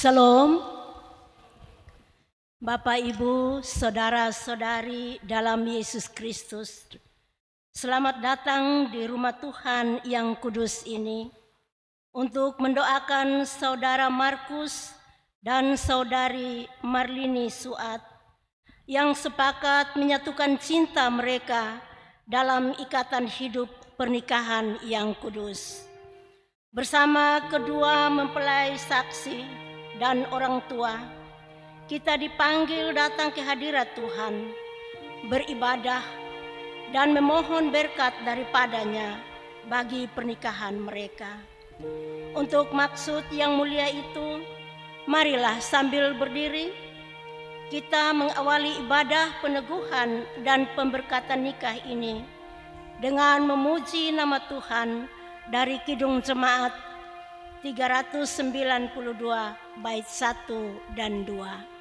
Shalom, Bapak, Ibu, Saudara-saudari dalam Yesus Kristus. Selamat datang di rumah Tuhan yang kudus ini untuk mendoakan Saudara Markus dan Saudari Marlini Suat yang sepakat menyatukan cinta mereka dalam ikatan hidup pernikahan yang kudus. Bersama kedua mempelai saksi dan orang tua, kita dipanggil datang ke hadirat Tuhan, beribadah dan memohon berkat daripadanya bagi pernikahan mereka. Untuk maksud yang mulia itu, marilah sambil berdiri kita mengawali ibadah peneguhan dan pemberkatan nikah ini dengan memuji nama Tuhan dari Kidung Jemaat 392 bait 1 dan 2.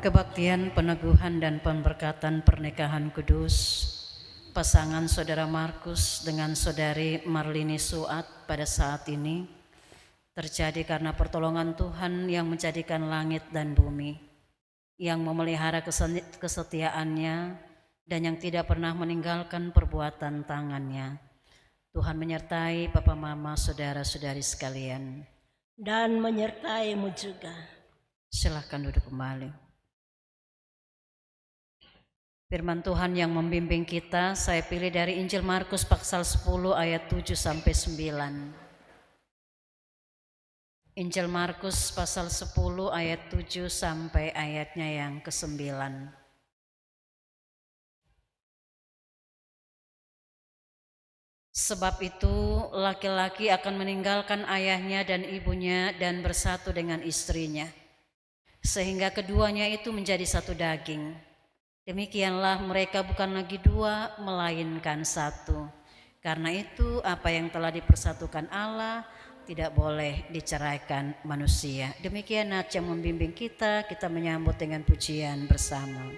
Kebaktian, peneguhan, dan pemberkatan pernikahan kudus pasangan Saudara Markus dengan Saudari Marlini Suat pada saat ini terjadi karena pertolongan Tuhan yang menjadikan langit dan bumi, yang memelihara kesetiaannya dan yang tidak pernah meninggalkan perbuatan tangannya. Tuhan menyertai Papa Mama, saudara-saudari sekalian, dan menyertaimu juga. Silahkan duduk kembali. Firman Tuhan yang membimbing kita saya pilih dari Injil Markus pasal 10 ayat 7 sampai 9. Injil Markus pasal 10 ayat 7 sampai ayatnya yang ke-9. Sebab itu laki-laki akan meninggalkan ayahnya dan ibunya dan bersatu dengan istrinya, sehingga keduanya itu menjadi satu daging. Demikianlah mereka bukan lagi dua, melainkan satu. Karena itu apa yang telah dipersatukan Allah tidak boleh diceraikan manusia. Demikian nats yang membimbing kita menyambut dengan pujian bersama.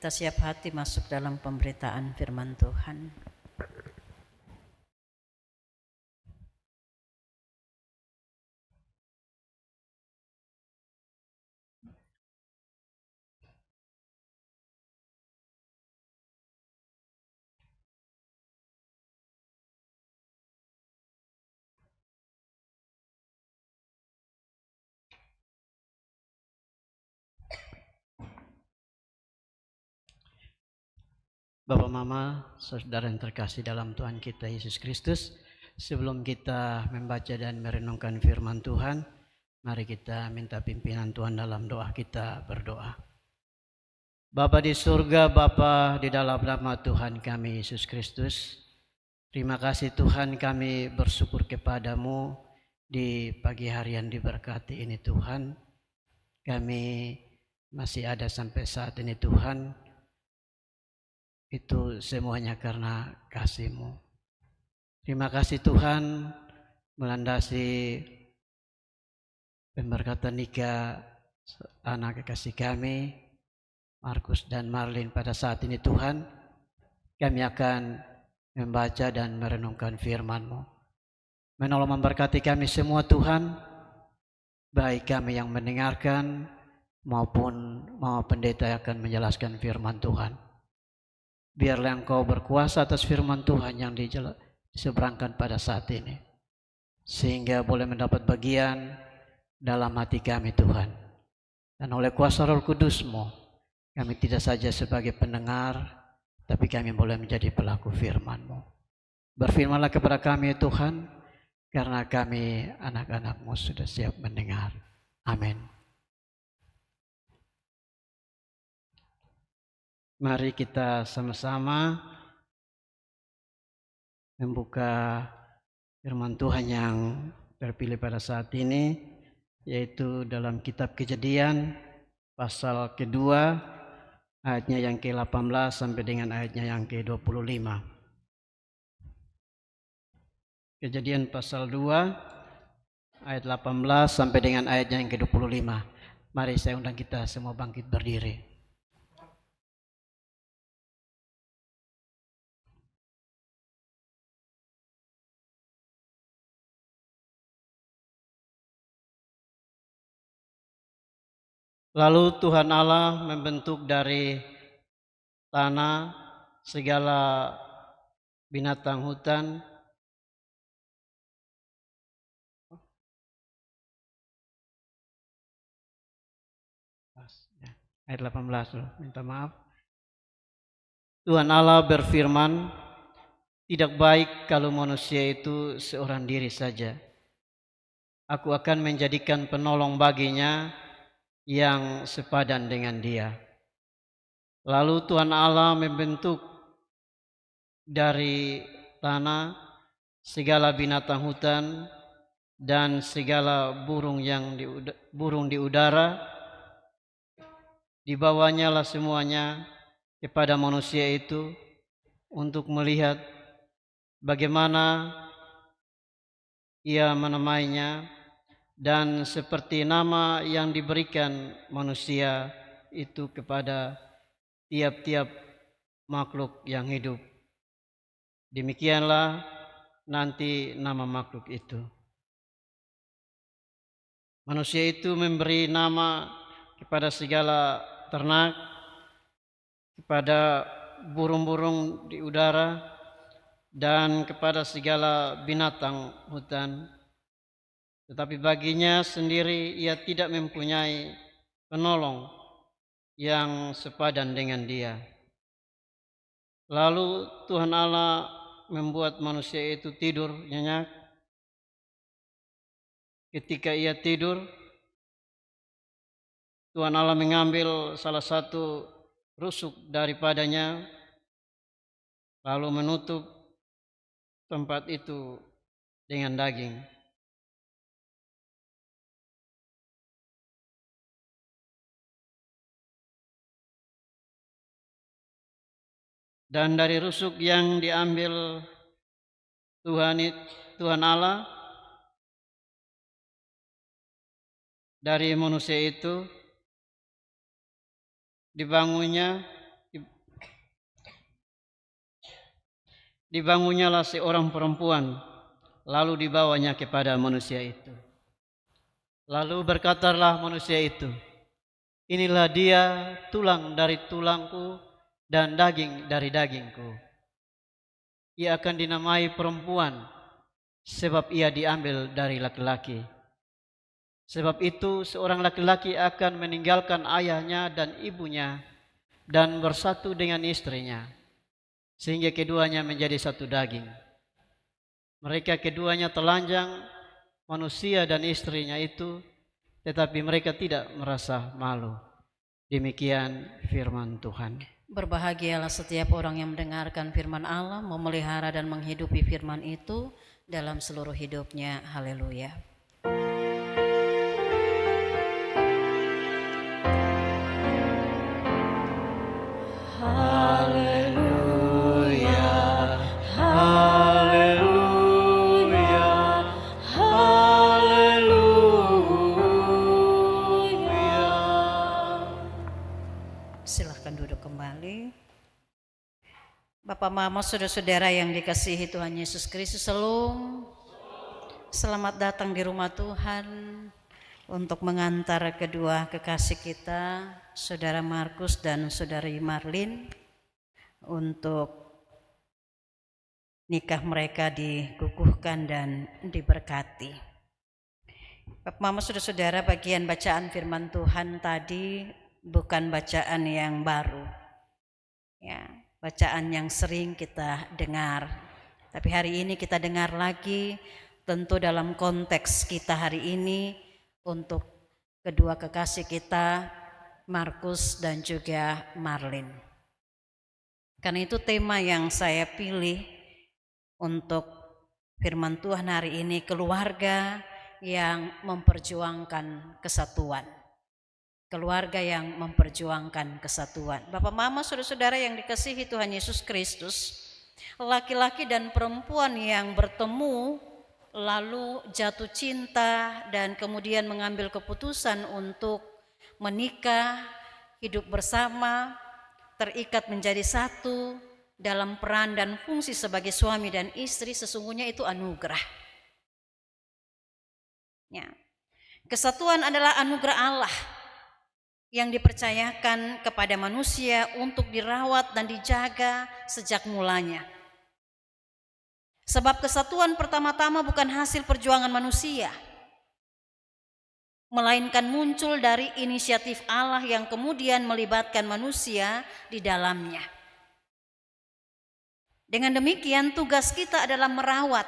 Kita siap hati masuk dalam pemberitaan firman Tuhan. Bapak Mama, saudara yang terkasih dalam Tuhan kita Yesus Kristus, sebelum kita membaca dan merenungkan firman Tuhan, mari kita minta pimpinan Tuhan dalam doa. Kita berdoa. Bapa di surga, Bapa di dalam nama Tuhan kami Yesus Kristus, terima kasih Tuhan, kami bersyukur kepadamu di pagi hari yang diberkati ini Tuhan. Kami masih ada sampai saat ini Tuhan. Itu semuanya karena kasih-Mu. Terima kasih Tuhan melandasi pemberkatan nikah anak kekasih kami, Markus dan Marlin pada saat ini Tuhan. Kami akan membaca dan merenungkan firman-Mu. Menolong memberkati kami semua Tuhan, baik kami yang mendengarkan maupun pendeta yang akan menjelaskan firman Tuhan. Biarlah Engkau berkuasa atas firman Tuhan yang diseberangkan pada saat ini, sehingga boleh mendapat bagian dalam hati kami Tuhan. Dan oleh kuasa Roh Kudus-Mu, kami tidak saja sebagai pendengar, tapi kami boleh menjadi pelaku firman-Mu. Berfirmanlah kepada kami Tuhan, karena kami anak-anak-Mu sudah siap mendengar. Amin. Mari kita sama-sama membuka firman Tuhan yang terpilih pada saat ini, yaitu dalam kitab Kejadian pasal kedua, ayatnya yang ke-18 sampai dengan ayatnya yang ke-25. Kejadian pasal 2 ayat 18 sampai dengan ayatnya yang ke-25. Mari saya undang kita semua bangkit berdiri. Lalu Tuhan Allah membentuk dari tanah segala binatang hutan ayat 18, minta maaf. Tuhan Allah berfirman, tidak baik kalau manusia itu seorang diri saja. Aku akan menjadikan penolong baginya yang sepadan dengan dia. Lalu Tuhan Allah membentuk dari tanah segala binatang hutan dan segala burung di udara. Dibawanya lah semuanya kepada manusia itu untuk melihat bagaimana ia menamainya, dan seperti nama yang diberikan manusia itu kepada tiap-tiap makhluk yang hidup, demikianlah nanti nama makhluk itu. Manusia itu memberi nama kepada segala ternak, kepada burung-burung di udara, dan kepada segala binatang hutan. Tetapi baginya sendiri ia tidak mempunyai penolong yang sepadan dengan dia. Lalu Tuhan Allah membuat manusia itu tidur nyenyak. Ketika ia tidur, Tuhan Allah mengambil salah satu rusuk daripadanya, lalu menutup tempat itu dengan daging. Dan dari rusuk yang diambil Tuhan Allah dari manusia itu, dibangunnyalah seorang perempuan, lalu dibawanya kepada manusia itu. Lalu berkatalah manusia itu, inilah dia, tulang dari tulangku dan daging dari dagingku. Ia akan dinamai perempuan, sebab ia diambil dari laki-laki. Sebab itu seorang laki-laki akan meninggalkan ayahnya dan ibunya dan bersatu dengan istrinya, sehingga keduanya menjadi satu daging. Mereka keduanya telanjang, manusia dan istrinya itu, tetapi mereka tidak merasa malu. Demikian firman Tuhan. Berbahagialah setiap orang yang mendengarkan firman Allah, memelihara dan menghidupi firman itu dalam seluruh hidupnya. Haleluya. Haleluya, haleluya, haleluya. Silahkan duduk kembali. Bapak Mama, saudara-saudara yang dikasihi Tuhan Yesus Kristus, selamat datang di rumah Tuhan untuk mengantar kedua kekasih kita, Saudara Markus dan Saudari Marlin, untuk nikah mereka dikukuhkan dan diberkati. Bapak Mama Saudara-saudara, bagian bacaan firman Tuhan tadi bukan bacaan yang baru, ya, bacaan yang sering kita dengar. Tapi hari ini kita dengar lagi, tentu dalam konteks kita hari ini untuk kedua kekasih kita, Markus dan juga Marlin. Karena itu tema yang saya pilih untuk firman Tuhan hari ini, keluarga yang memperjuangkan kesatuan. Keluarga yang memperjuangkan kesatuan. Bapak Mama Saudara-saudara yang dikasihi Tuhan Yesus Kristus, laki-laki dan perempuan yang bertemu lalu jatuh cinta dan kemudian mengambil keputusan untuk menikah, hidup bersama, terikat menjadi satu dalam peran dan fungsi sebagai suami dan istri, sesungguhnya itu anugerah. Ya. Kesatuan adalah anugerah Allah yang dipercayakan kepada manusia untuk dirawat dan dijaga sejak mulanya. Sebab kesatuan pertama-tama bukan hasil perjuangan manusia, melainkan muncul dari inisiatif Allah yang kemudian melibatkan manusia di dalamnya. Dengan demikian tugas kita adalah merawat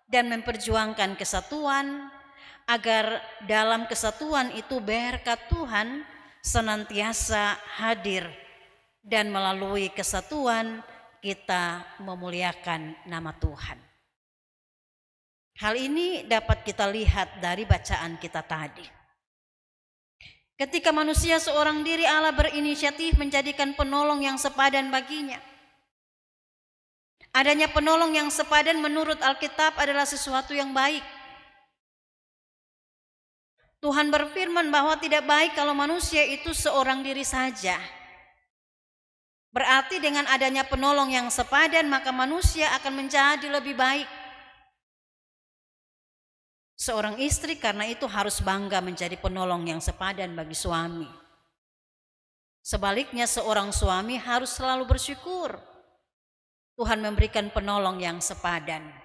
dan memperjuangkan kesatuan, agar dalam kesatuan itu berkat Tuhan senantiasa hadir dan melalui kesatuan kita memuliakan nama Tuhan. Hal ini dapat kita lihat dari bacaan kita tadi. Ketika manusia seorang diri, Allah berinisiatif menjadikan penolong yang sepadan baginya. Adanya penolong yang sepadan menurut Alkitab adalah sesuatu yang baik. Tuhan berfirman bahwa tidak baik kalau manusia itu seorang diri saja. Berarti dengan adanya penolong yang sepadan, maka manusia akan menjadi lebih baik. Seorang istri karena itu harus bangga menjadi penolong yang sepadan bagi suami. Sebaliknya seorang suami harus selalu bersyukur Tuhan memberikan penolong yang sepadan.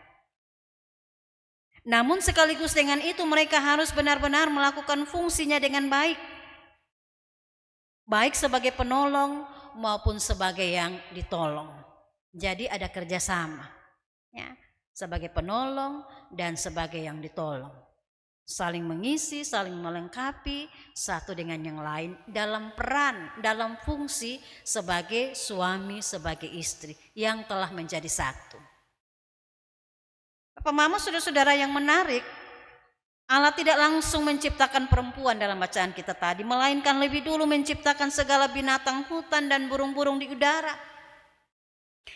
Namun sekaligus dengan itu mereka harus benar-benar melakukan fungsinya dengan baik. Baik sebagai penolong maupun sebagai yang ditolong. Jadi ada kerjasama, ya, sebagai penolong dan sebagai yang ditolong. Saling mengisi, saling melengkapi satu dengan yang lain dalam peran, dalam fungsi sebagai suami, sebagai istri yang telah menjadi satu. Bapak Mama Saudara-saudara yang menarik, Allah tidak langsung menciptakan perempuan dalam bacaan kita tadi, melainkan lebih dulu menciptakan segala binatang hutan dan burung-burung di udara.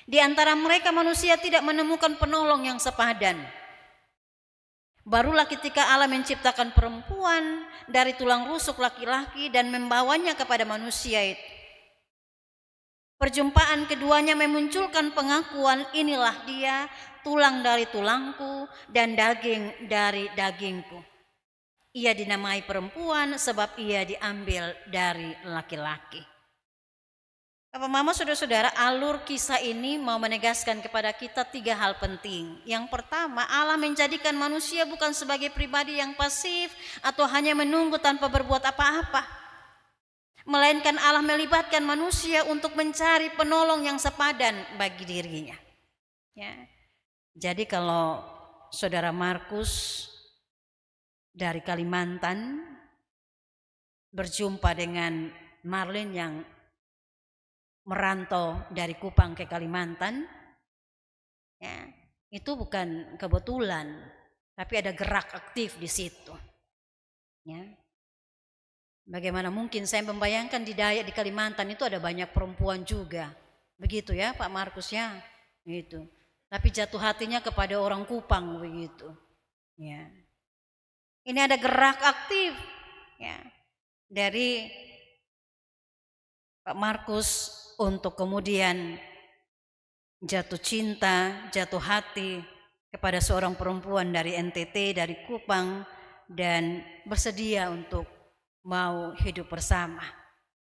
Di antara mereka manusia tidak menemukan penolong yang sepadan. Barulah ketika Allah menciptakan perempuan dari tulang rusuk laki-laki dan membawanya kepada manusia itu. Perjumpaan keduanya memunculkan pengakuan, inilah dia, tulang dari tulangku dan daging dari dagingku. Ia dinamai perempuan sebab ia diambil dari laki-laki. Bapak Mama Saudara-saudara, alur kisah ini mau menegaskan kepada kita 3 hal penting. Yang pertama, Allah menjadikan manusia bukan sebagai pribadi yang pasif atau hanya menunggu tanpa berbuat apa-apa, melainkan Allah melibatkan manusia untuk mencari penolong yang sepadan bagi dirinya. Ya. Jadi kalau Saudara Markus dari Kalimantan berjumpa dengan Marlin yang merantau dari Kupang ke Kalimantan, ya, itu bukan kebetulan, tapi ada gerak aktif di situ. Ya. Bagaimana mungkin saya membayangkan di Dayak di Kalimantan itu ada banyak perempuan juga, begitu ya Pak Markus ya, gitu. Tapi jatuh hatinya kepada orang Kupang begitu. Ya. Ini ada gerak aktif, ya, dari Pak Markus untuk kemudian jatuh cinta, jatuh hati kepada seorang perempuan dari NTT, dari Kupang, dan bersedia untuk mau hidup bersama,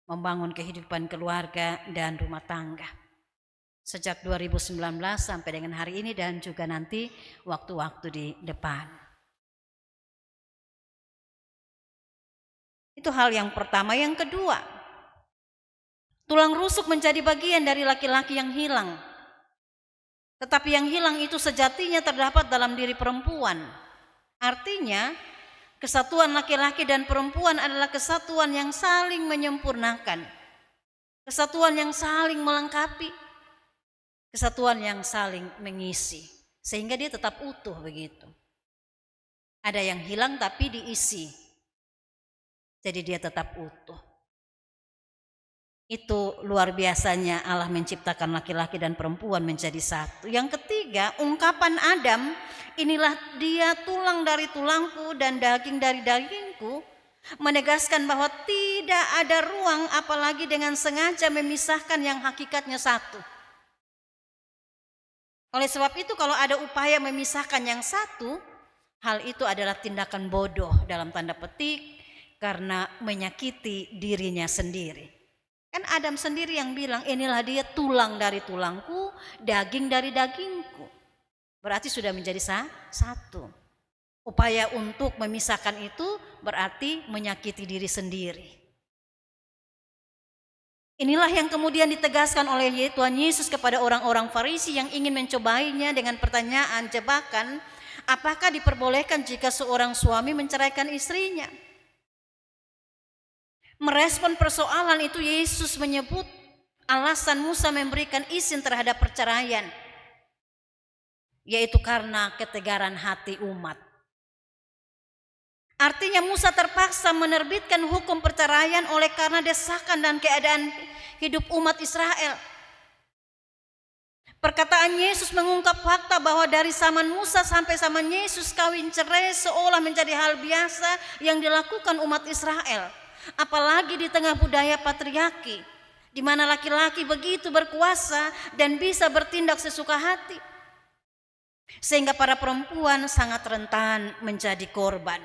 membangun kehidupan keluarga dan rumah tangga. sejak 2019 sampai dengan hari ini dan juga nanti waktu-waktu di depan. Itu hal yang pertama. Yang kedua, tulang rusuk menjadi bagian dari laki-laki yang hilang. Tetapi yang hilang itu sejatinya terdapat dalam diri perempuan. Artinya, kesatuan laki-laki dan perempuan adalah kesatuan yang saling menyempurnakan. Kesatuan yang saling melengkapi. Kesatuan yang saling mengisi. Sehingga dia tetap utuh begitu. Ada yang hilang tapi diisi. Jadi dia tetap utuh. Itu luar biasanya Allah menciptakan laki-laki dan perempuan menjadi satu. Yang ketiga, ungkapan Adam, inilah dia tulang dari tulangku dan daging dari dagingku, menegaskan bahwa tidak ada ruang apalagi dengan sengaja memisahkan yang hakikatnya satu. Oleh sebab itu kalau ada upaya memisahkan yang satu, hal itu adalah tindakan bodoh dalam tanda petik karena menyakiti dirinya sendiri. Kan Adam sendiri yang bilang, inilah dia tulang dari tulangku, daging dari dagingku. Berarti sudah menjadi satu. Upaya untuk memisahkan itu berarti menyakiti diri sendiri. Inilah yang kemudian ditegaskan oleh Tuhan Yesus kepada orang-orang Farisi yang ingin mencobainya dengan pertanyaan jebakan, apakah diperbolehkan jika seorang suami menceraikan istrinya? Merespon persoalan itu Yesus menyebut alasan Musa memberikan izin terhadap perceraian, yaitu karena ketegaran hati umat. Artinya Musa terpaksa menerbitkan hukum perceraian oleh karena desakan dan keadaan hidup umat Israel. Perkataan Yesus mengungkap fakta bahwa dari zaman Musa sampai zaman Yesus kawin cerai seolah menjadi hal biasa yang dilakukan umat Israel. Apalagi di tengah budaya patriarki, di mana laki-laki begitu berkuasa dan bisa bertindak sesuka hati. Sehingga para perempuan sangat rentan menjadi korban.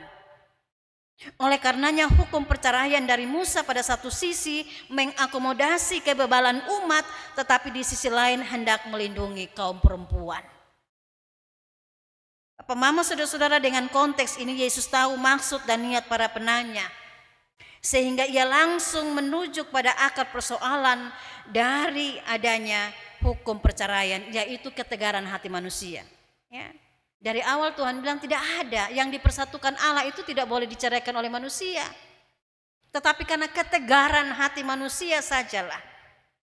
Oleh karenanya hukum perceraian dari Musa pada satu sisi mengakomodasi kebebalan umat, tetapi di sisi lain hendak melindungi kaum perempuan. Bapak Mama, saudara-saudara, dengan konteks ini Yesus tahu maksud dan niat para penanya. Sehingga ia langsung menuju pada akar persoalan dari adanya hukum perceraian, yaitu ketegaran hati manusia. Ya. Dari awal Tuhan bilang tidak ada yang dipersatukan Allah itu tidak boleh diceraikan oleh manusia. Tetapi karena ketegaran hati manusia sajalah,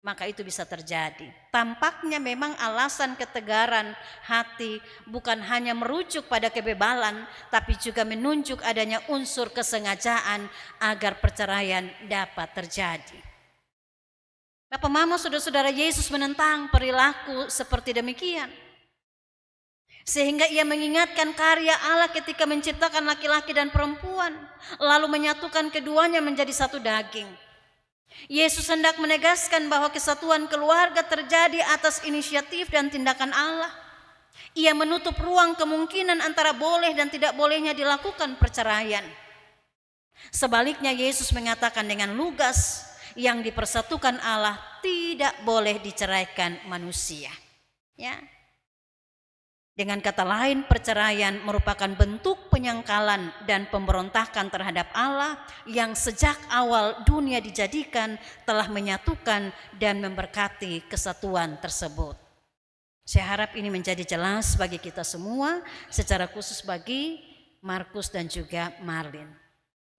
maka itu bisa terjadi. Tampaknya memang alasan ketegaran hati bukan hanya merujuk pada kebebalan, tapi juga menunjuk adanya unsur kesengajaan agar perceraian dapat terjadi. Bapak Mama, saudara-saudara, Yesus menentang perilaku seperti demikian. Sehingga ia mengingatkan karya Allah ketika menciptakan laki-laki dan perempuan, lalu menyatukan keduanya menjadi satu daging. Yesus hendak menegaskan bahwa kesatuan keluarga terjadi atas inisiatif dan tindakan Allah. Ia menutup ruang kemungkinan antara boleh dan tidak bolehnya dilakukan perceraian. Sebaliknya Yesus mengatakan dengan lugas, yang dipersatukan Allah tidak boleh diceraikan manusia. Ya. Dengan kata lain, perceraian merupakan bentuk penyangkalan dan pemberontakan terhadap Allah yang sejak awal dunia dijadikan telah menyatukan dan memberkati kesatuan tersebut. Saya harap ini menjadi jelas bagi kita semua, secara khusus bagi Markus dan juga Marlin.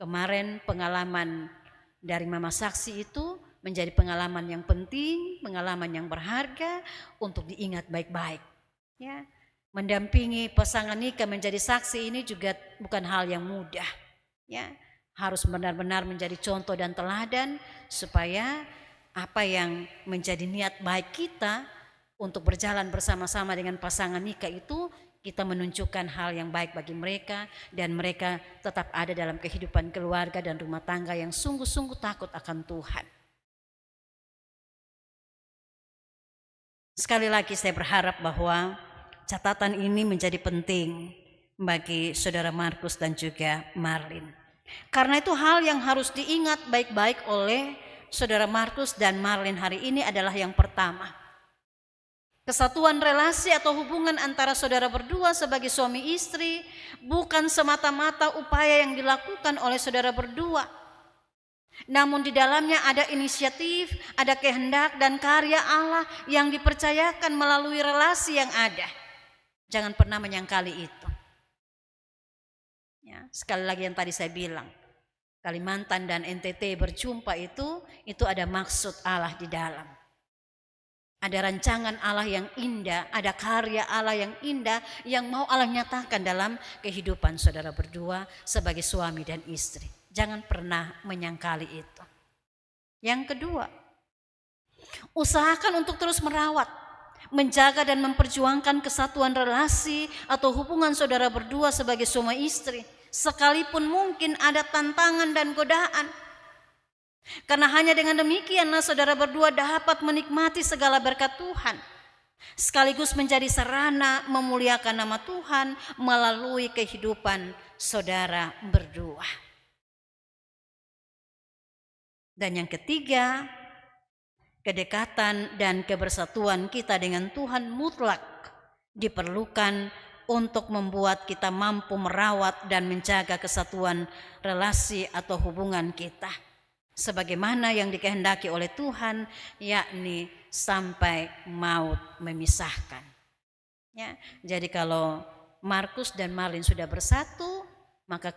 Kemarin pengalaman dari Mama Saksi itu menjadi pengalaman yang penting, pengalaman yang berharga untuk diingat baik-baik. Ya. Mendampingi pasangan nikah menjadi saksi ini juga bukan hal yang mudah. Ya, harus benar-benar menjadi contoh dan teladan supaya apa yang menjadi niat baik kita untuk berjalan bersama-sama dengan pasangan nikah itu kita menunjukkan hal yang baik bagi mereka dan mereka tetap ada dalam kehidupan keluarga dan rumah tangga yang sungguh-sungguh takut akan Tuhan. Sekali lagi saya berharap bahwa catatan ini menjadi penting bagi saudara Markus dan juga Marlin. Karena itu hal yang harus diingat baik-baik oleh saudara Markus dan Marlin hari ini adalah yang pertama. Kesatuan relasi atau hubungan antara saudara berdua sebagai suami istri bukan semata-mata upaya yang dilakukan oleh saudara berdua. Namun di dalamnya ada inisiatif, ada kehendak dan karya Allah yang dipercayakan melalui relasi yang ada. Jangan pernah menyangkali itu. Ya, sekali lagi yang tadi saya bilang, Kalimantan dan NTT berjumpa itu ada maksud Allah di dalam. Ada rancangan Allah yang indah, ada karya Allah yang indah yang mau Allah nyatakan dalam kehidupan saudara berdua sebagai suami dan istri. Jangan pernah menyangkali itu. Yang kedua, usahakan untuk terus merawat, menjaga dan memperjuangkan kesatuan relasi atau hubungan saudara berdua sebagai suami istri, sekalipun mungkin ada tantangan dan godaan. Karena hanya dengan demikianlah saudara berdua dapat menikmati segala berkat Tuhan, sekaligus menjadi sarana memuliakan nama Tuhan melalui kehidupan saudara berdua. Dan yang ketiga, kedekatan dan kebersatuan kita dengan Tuhan mutlak diperlukan untuk membuat kita mampu merawat dan menjaga kesatuan relasi atau hubungan kita sebagaimana yang dikehendaki oleh Tuhan, yakni sampai maut memisahkan. Ya, jadi kalau Markus dan Marlin sudah bersatu, maka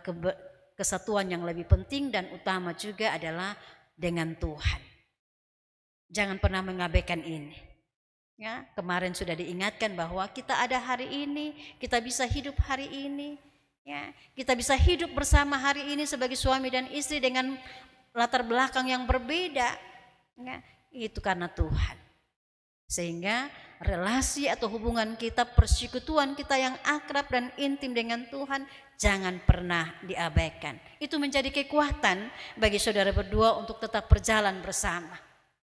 kesatuan yang lebih penting dan utama juga adalah dengan Tuhan. Jangan pernah mengabaikan ini. Ya, kemarin sudah diingatkan bahwa kita ada hari ini, kita bisa hidup hari ini. Ya, kita bisa hidup bersama hari ini sebagai suami dan istri dengan latar belakang yang berbeda, ya, itu karena Tuhan. Sehingga relasi atau hubungan kita, persekutuan kita yang akrab dan intim dengan Tuhan jangan pernah diabaikan. Itu menjadi kekuatan bagi saudara berdua untuk tetap berjalan bersama,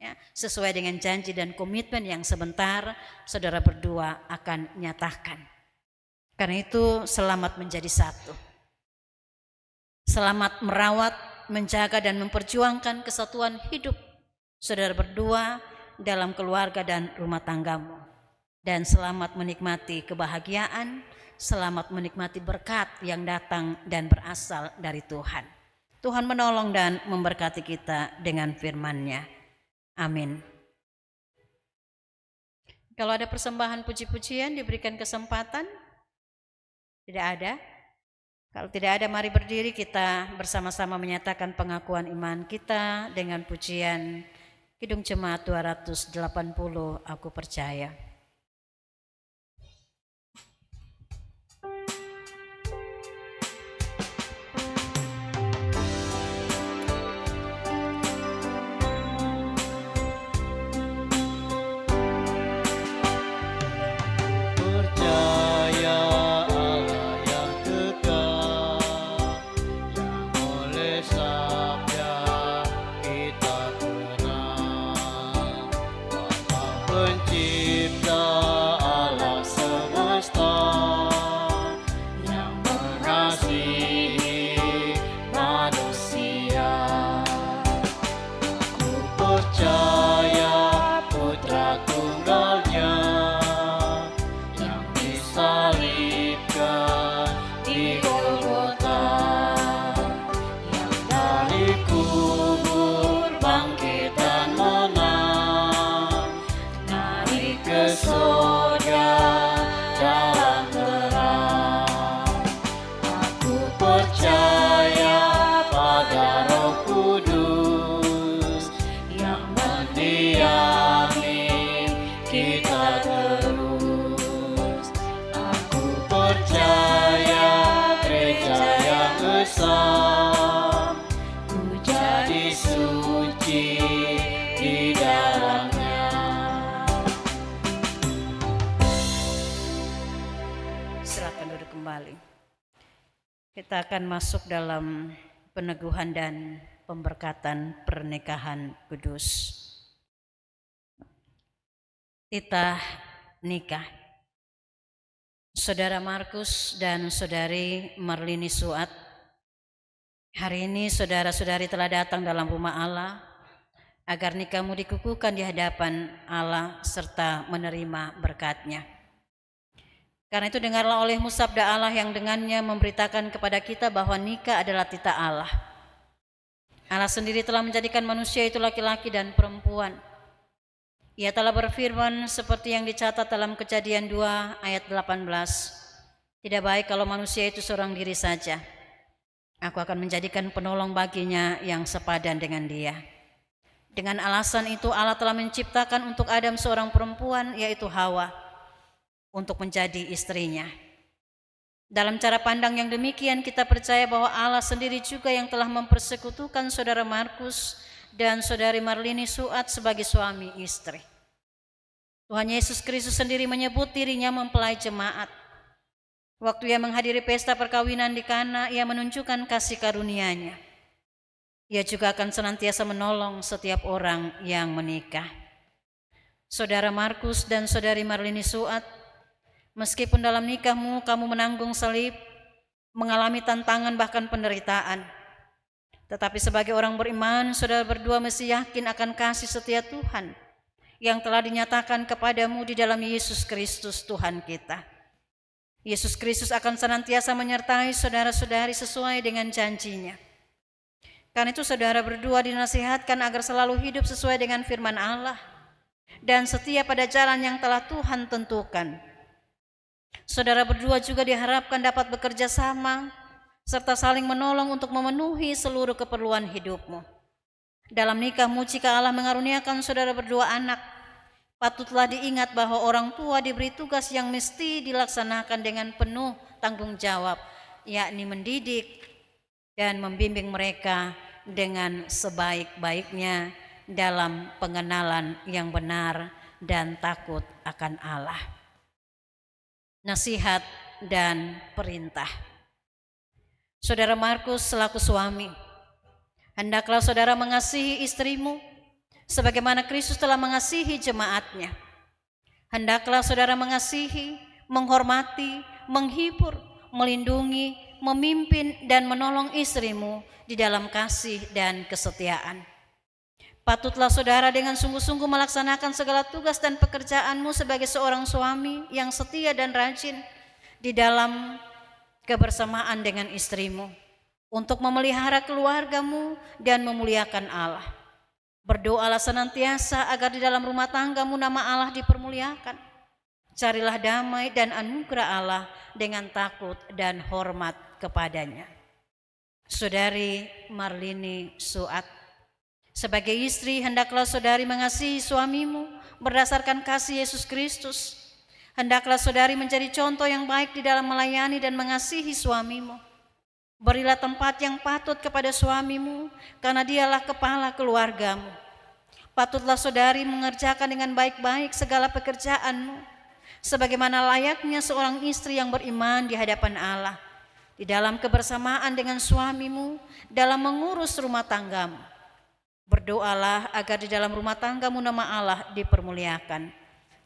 ya, sesuai dengan janji dan komitmen yang sebentar saudara berdua akan nyatakan. Karena itu selamat menjadi satu. Selamat merawat, menjaga dan memperjuangkan kesatuan hidup saudara berdua dalam keluarga dan rumah tanggamu. Dan selamat menikmati kebahagiaan, selamat menikmati berkat yang datang dan berasal dari Tuhan. Tuhan menolong dan memberkati kita dengan firman-Nya. Amin. Kalau ada persembahan puji-pujian diberikan kesempatan? Tidak ada? Kalau tidak ada, mari berdiri kita bersama-sama menyatakan pengakuan iman kita dengan pujian Kidung Jemaat 280, Aku Percaya. Kita akan masuk dalam peneguhan dan pemberkatan pernikahan kudus. Titah nikah. Saudara Markus dan saudari Marlini Suat, hari ini saudara-saudari telah datang dalam rumah Allah agar nikahmu dikukuhkan di hadapan Allah serta menerima berkat-Nya. Karena itu dengarlah olehmu sabda Allah yang dengannya memberitakan kepada kita bahwa nikah adalah titah Allah. Allah sendiri telah menjadikan manusia itu laki-laki dan perempuan. Ia telah berfirman seperti yang dicatat dalam Kejadian 2 ayat 18. Tidak baik kalau manusia itu seorang diri saja. Aku akan menjadikan penolong baginya yang sepadan dengan dia. Dengan alasan itu Allah telah menciptakan untuk Adam seorang perempuan, yaitu Hawa, untuk menjadi istrinya. Dalam cara pandang yang demikian, kita percaya bahwa Allah sendiri juga yang telah mempersekutukan saudara Markus dan saudari Marlini Suat sebagai suami istri. Tuhan Yesus Kristus sendiri menyebut dirinya mempelai jemaat. Waktu ia menghadiri pesta perkawinan di Kana, ia menunjukkan kasih karunia-Nya. Ia juga akan senantiasa menolong setiap orang yang menikah. Saudara Markus dan saudari Marlini Suat, meskipun dalam nikahmu kamu menanggung salib, mengalami tantangan bahkan penderitaan, tetapi sebagai orang beriman, saudara berdua mesti yakin akan kasih setia Tuhan yang telah dinyatakan kepadamu di dalam Yesus Kristus Tuhan kita. Yesus Kristus akan senantiasa menyertai saudara-saudari sesuai dengan janji-Nya. Karena itu saudara berdua dinasihatkan agar selalu hidup sesuai dengan firman Allah dan setia pada jalan yang telah Tuhan tentukan. Saudara berdua juga diharapkan dapat bekerja sama serta saling menolong untuk memenuhi seluruh keperluan hidupmu. Dalam nikahmu, jika Allah mengaruniakan saudara berdua anak, patutlah diingat bahwa orang tua diberi tugas yang mesti dilaksanakan dengan penuh tanggung jawab, yakni mendidik dan membimbing mereka dengan sebaik-baiknya dalam pengenalan yang benar dan takut akan Allah. Nasihat dan perintah. Saudara Markus selaku suami, hendaklah saudara mengasihi istrimu sebagaimana Kristus telah mengasihi jemaat-Nya. Hendaklah saudara mengasihi, menghormati, menghibur, melindungi, memimpin dan menolong istrimu di dalam kasih dan kesetiaan. Patutlah saudara dengan sungguh-sungguh melaksanakan segala tugas dan pekerjaanmu sebagai seorang suami yang setia dan rajin di dalam kebersamaan dengan istrimu untuk memelihara keluargamu dan memuliakan Allah. Berdoalah senantiasa agar di dalam rumah tanggamu nama Allah dipermuliakan. Carilah damai dan anugerah Allah dengan takut dan hormat kepadanya. Saudari Marlini Suat, sebagai istri hendaklah saudari mengasihi suamimu berdasarkan kasih Yesus Kristus. Hendaklah saudari menjadi contoh yang baik di dalam melayani dan mengasihi suamimu. Berilah tempat yang patut kepada suamimu karena dialah kepala keluargamu. Patutlah saudari mengerjakan dengan baik-baik segala pekerjaanmu sebagaimana layaknya seorang istri yang beriman di hadapan Allah, di dalam kebersamaan dengan suamimu dalam mengurus rumah tanggamu. Berdoalah agar di dalam rumah tanggamu nama Allah dipermuliakan.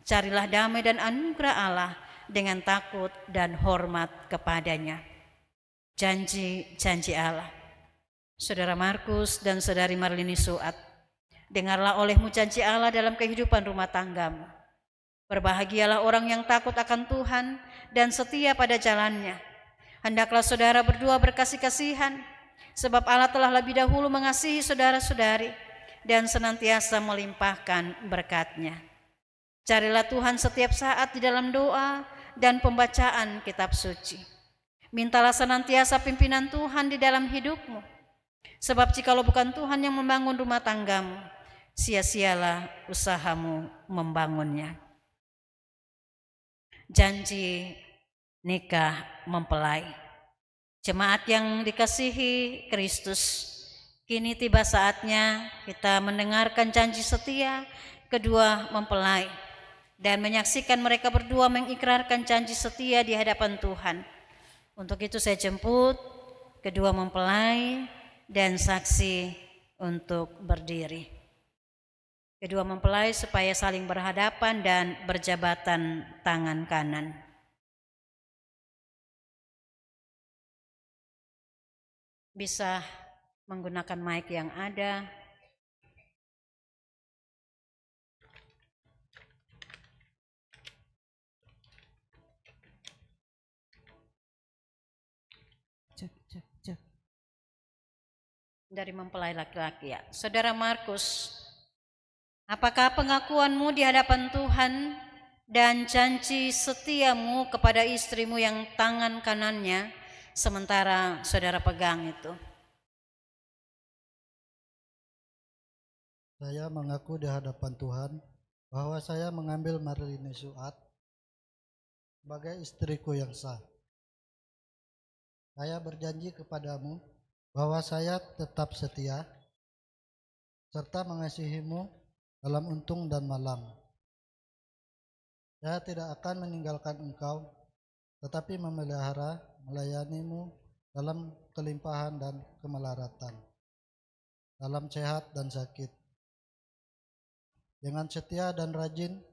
Carilah damai dan anugerah Allah dengan takut dan hormat kepadanya. Janji-janji Allah. Saudara Markus dan saudari Marlini Suat, dengarlah olehmu janji Allah dalam kehidupan rumah tanggamu. Berbahagialah orang yang takut akan Tuhan dan setia pada jalannya. Hendaklah saudara berdua berkasih-kasihan, sebab Allah telah lebih dahulu mengasihi saudara-saudari dan senantiasa melimpahkan berkat-Nya. Carilah Tuhan setiap saat di dalam doa dan pembacaan kitab suci. Mintalah senantiasa pimpinan Tuhan di dalam hidupmu, sebab jikalau bukan Tuhan yang membangun rumah tanggamu, sia-sialah usahamu membangunnya. Janji nikah mempelai. Jemaat yang dikasihi Kristus, kini tiba saatnya kita mendengarkan janji setia kedua mempelai dan menyaksikan mereka berdua mengikrarkan janji setia di hadapan Tuhan. Untuk itu saya jemput kedua mempelai dan saksi untuk berdiri. Kedua mempelai supaya saling berhadapan dan berjabatan tangan kanan. Bisa menggunakan mic yang ada. Cek, cek, cek. Dari mempelai laki-laki ya. Saudara Markus, apakah pengakuanmu di hadapan Tuhan dan janji setiamu kepada istrimu yang tangan kanannya sementara saudara pegang itu? Saya mengaku di hadapan Tuhan bahwa saya mengambil Marlini Suat sebagai istriku yang sah. Saya berjanji kepadamu bahwa saya tetap setia serta mengasihimu dalam untung dan malang. Saya tidak akan meninggalkan engkau, tetapi memelihara, melayanimu dalam kelimpahan dan kemelaratan, dalam sehat dan sakit, dengan setia dan rajin,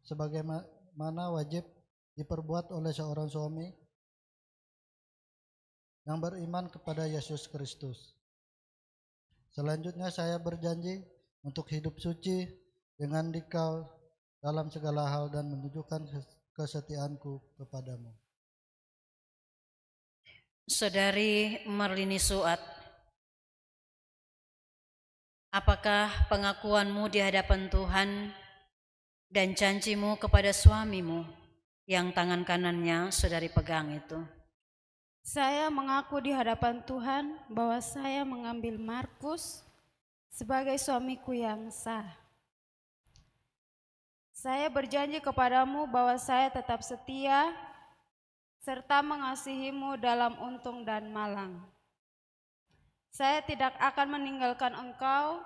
sebagaimana wajib diperbuat oleh seorang suami yang beriman kepada Yesus Kristus. Selanjutnya saya berjanji untuk hidup suci dengan dikau dalam segala hal dan menunjukkan kesetiaanku kepadamu. Saudari Marlini Suat, apakah pengakuanmu di hadapan Tuhan dan janjimu kepada suamimu yang tangan kanannya saudari pegang itu? Saya mengaku di hadapan Tuhan bahwa saya mengambil Markus sebagai suamiku yang sah. Saya berjanji kepadamu bahwa saya tetap setia serta mengasihimu dalam untung dan malang. Saya tidak akan meninggalkan engkau,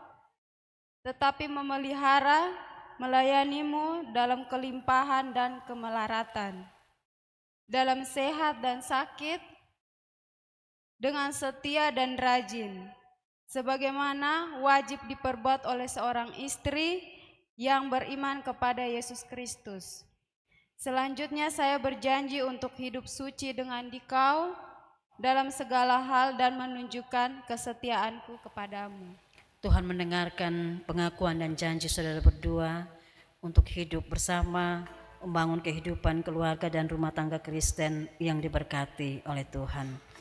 tetapi memelihara, melayanimu dalam kelimpahan dan kemelaratan, dalam sehat dan sakit, dengan setia dan rajin, sebagaimana wajib diperbuat oleh seorang istri yang beriman kepada Yesus Kristus. Selanjutnya saya berjanji untuk hidup suci dengan dikau dalam segala hal dan menunjukkan kesetiaanku kepadamu. Tuhan mendengarkan pengakuan dan janji saudara berdua untuk hidup bersama, membangun kehidupan keluarga dan rumah tangga Kristen yang diberkati oleh Tuhan.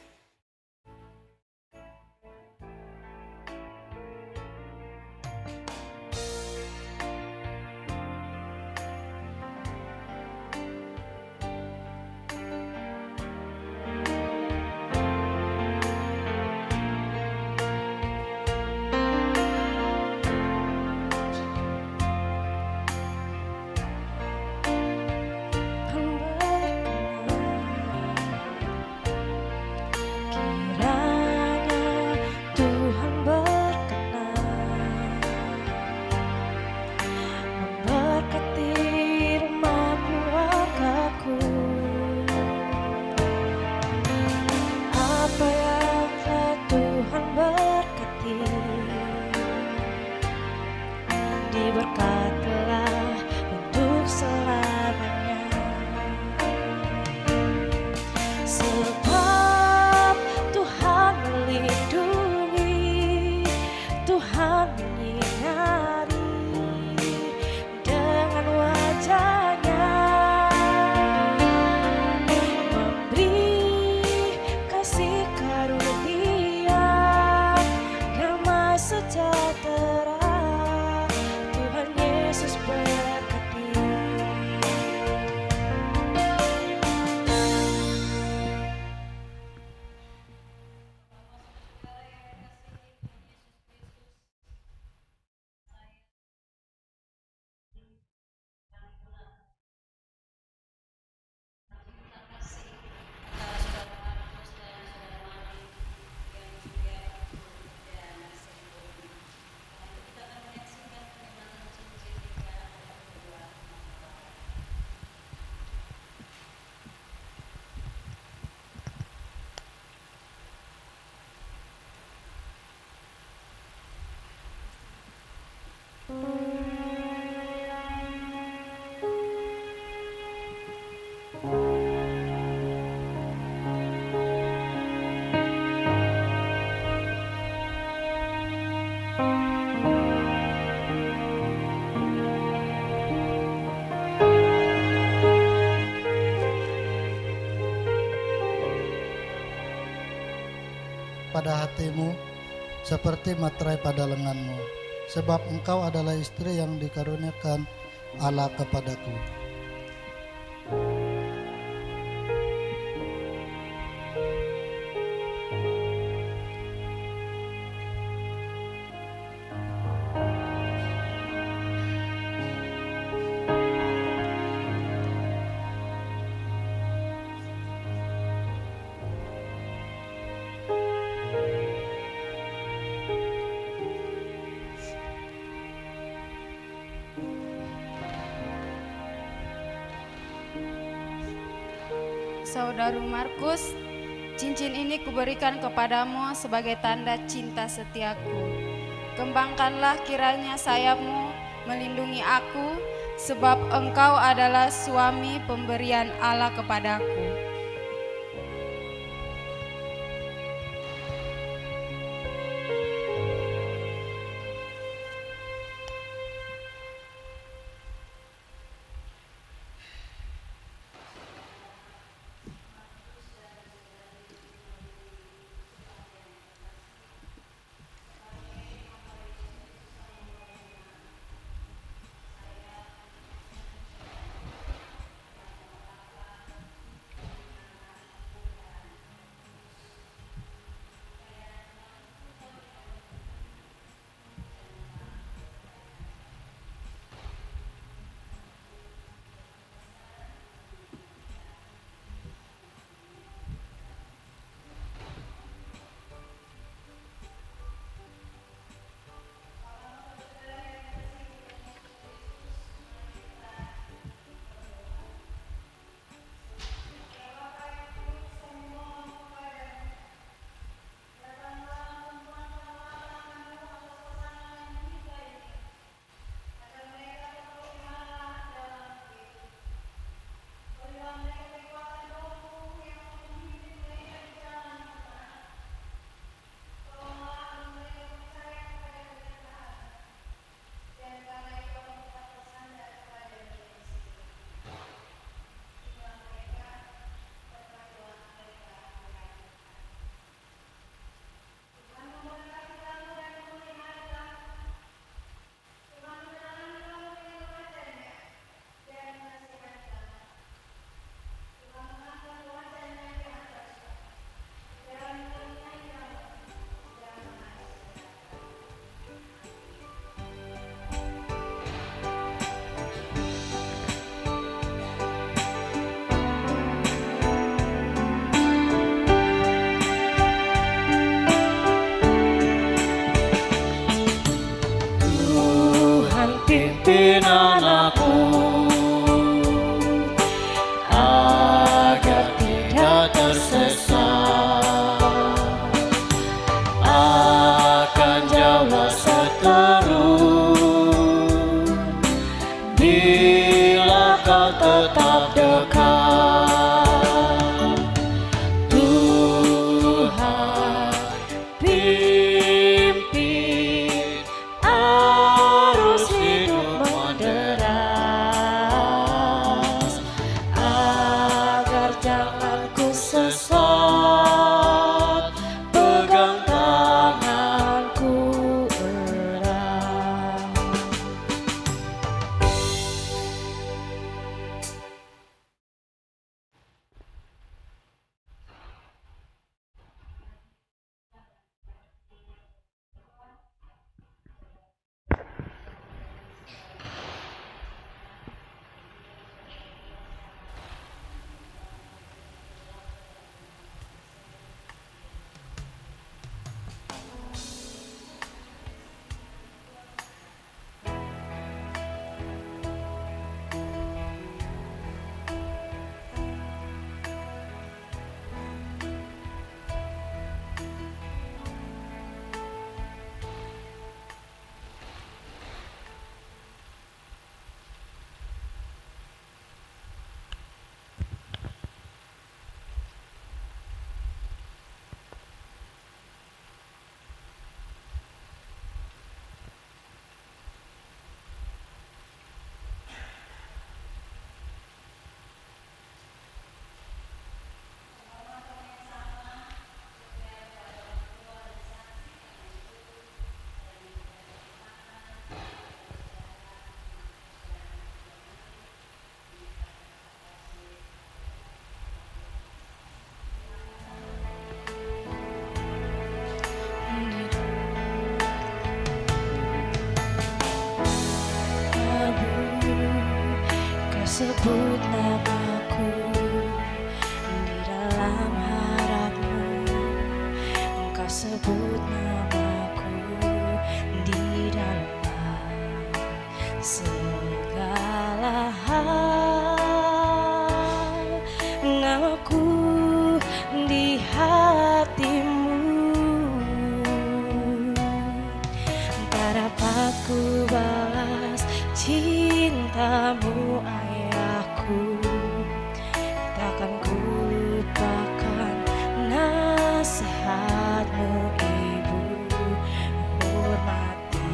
pada hatimu seperti materai pada lenganmu, sebab engkau adalah istri yang dikaruniakan Allah kepadaku. Saudara Markus, cincin ini kuberikan kepadamu sebagai tanda cinta setiaku. Kembangkanlah kiranya sayapmu melindungi aku, sebab engkau adalah suami pemberian Allah kepadaku. sebut namaku di dalam segala hal, namaku di hatimu. Tak dapat ku balas cintamu ayahku, takkan ku lupakan nasihatmu ibu. Hormati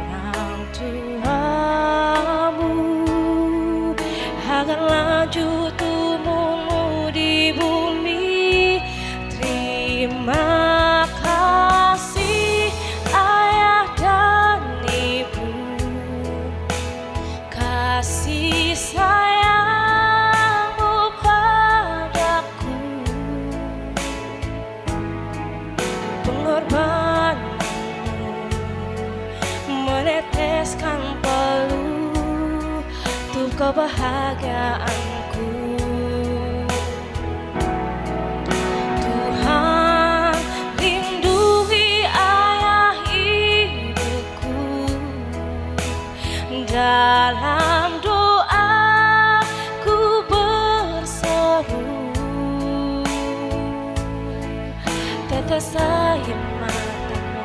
orang tuamu agar lanjut tumbuhmu di bumi. Terima kasih ayah dan ibu, kasih sayangmu padaku, pengorbananmu meneteskan peluh untuk kebahagiaanku. Tuhan lindungi ayah ibuku, dalam doa ku berseru, tetes air matamu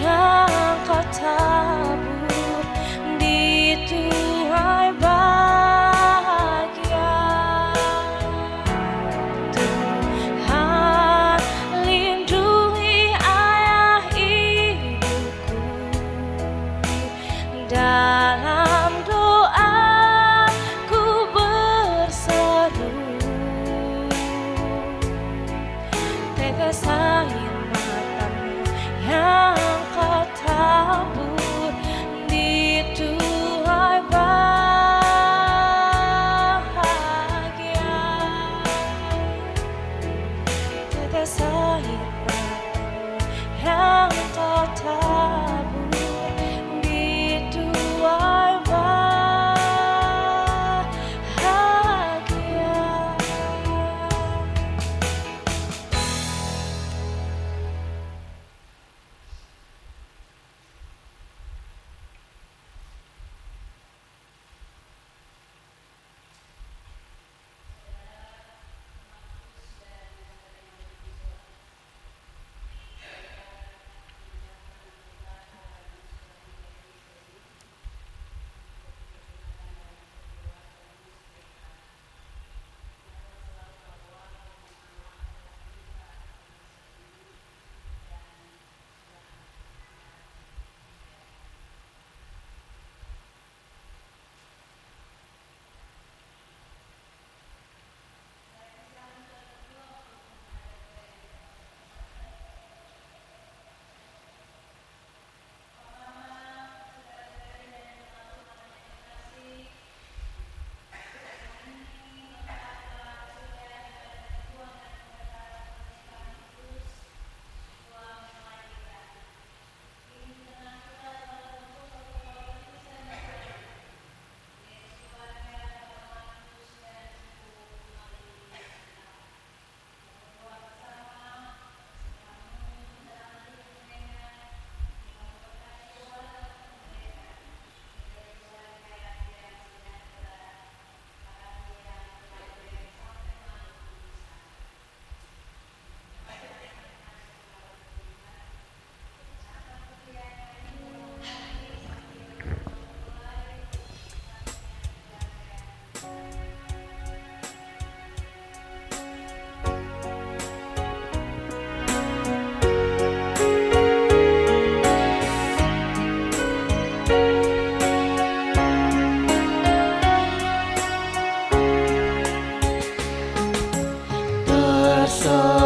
yang kau tabur di tuai bahagia. Tuhan lindungi ayah ibuku, dalam doa ku berseru, tetes air matamu yang kau tabur di tuai bahagia. Tetes air matamu yang kau tabur di tuai bahagia.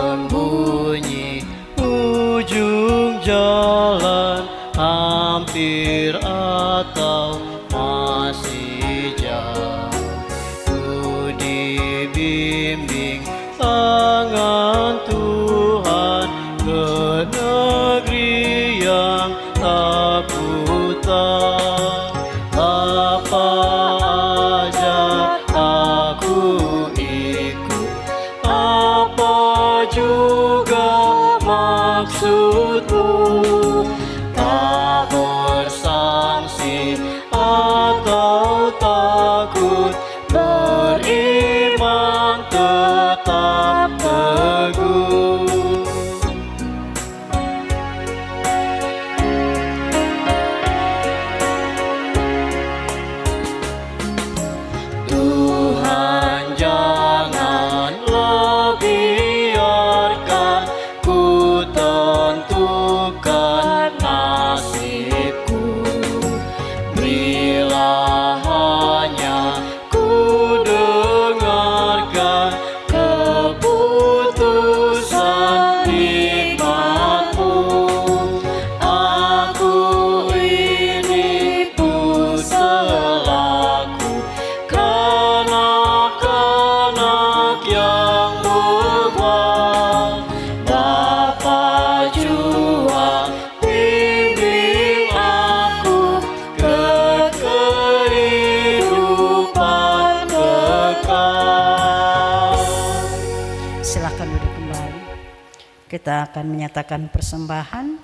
Tersembunyi ujung jalan, hampir atau masih jauh, ku dibimbing tangan Tuhan ke negeri yang tak ku tahu. Apa aja aku ikut, apa Kita akan menyatakan persembahan.